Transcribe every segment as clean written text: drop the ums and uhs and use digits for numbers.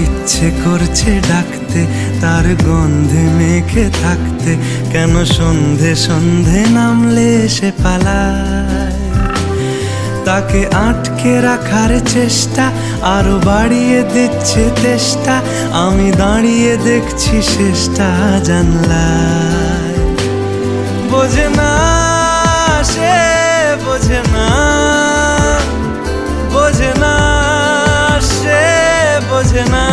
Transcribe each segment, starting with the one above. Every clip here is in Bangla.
ইচ্ছে করছে ডাকতে, তার গন্ধে মেখে থাকতে, কেন সন্ধে সন্ধে নামলে সে পালায়। তাকে আটকে রাখার চেষ্টা আরো বাড়িয়ে দিচ্ছে তেষ্টা, আমি দাঁড়িয়ে দেখছি শেষটা জানলায়। বোঝে না সে, বোঝে না, বোঝে না সে, বোঝে না,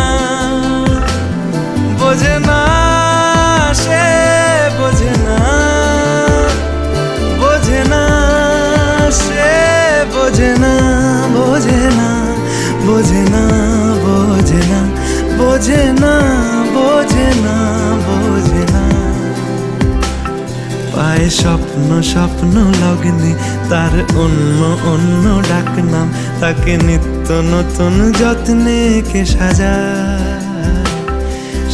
বোঝে না সে, বোঝে না, বোঝে না সে, বোঝে না, বোঝে না, বোঝে না, বোঝে না, বোঝে না, বোঝে না, বোঝে না। পায়ে স্বপ্ন স্বপ্ন লগ্নে তার অন্য অন্য ডাকনাম, তাকে নিত্য নতুন যত্নে কে সাজায়।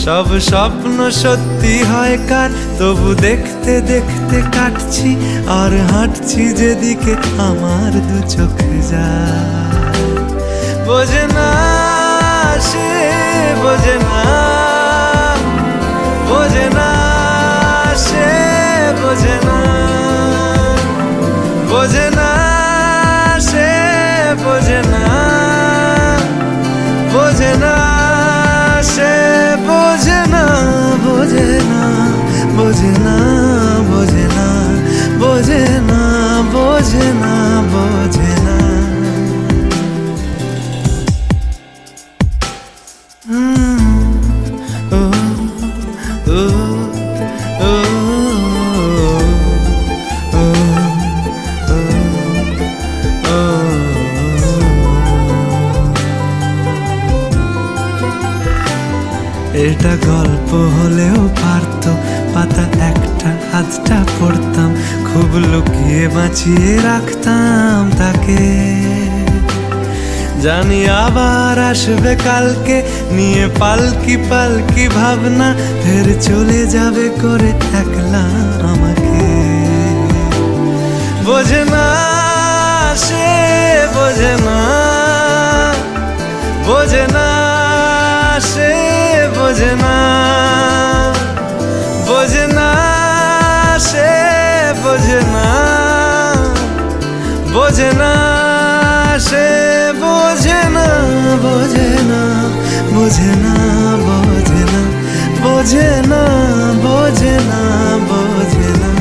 সব স্বপ্ন সত্যি হয় কার, তবু দেখতে দেখতে কাটছি আর হাঁটছি যেদিকে আমার দু চোখ যায়। বোঝে না সে, বোঝে না, বোঝে না সে, বোঝে না, বোঝে না সে, বোঝে না, বোঝে না সে, বোঝে না, বোঝে না, বোঝে না, বোঝে না, বোঝে না, বোঝে না, বোঝে না। এটা গল্প হলেও পারতো, পাতা একটা আধটা পড়তাম, খুব লুকিয়ে বাঁচিয়ে রাখতাম তাকে। জানি আবার আসবে কালকে, নিয়ে পালকি পালকি ভাবনা, ফের চলে যাবে করে একলা আমাকে। বোঝে না সে, বোঝে না, বোঝে না সে, বোঝে না, বোঝে না সে, বোঝে না, বোঝে না সে, বোঝে না, বোঝে না, বোঝে না, বোঝে না, বোঝে না, বোঝে না, বোঝে না।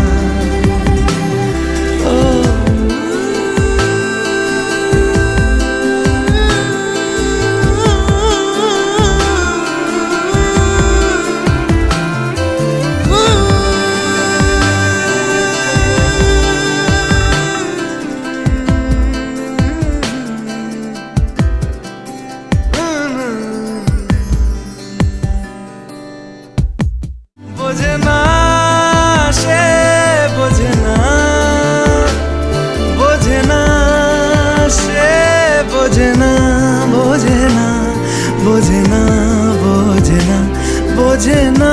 বোঝে না সে, বোঝে না, বোঝে না সে, বোঝে না, বোঝে না, বোঝে না, বোঝে না, বোঝে না,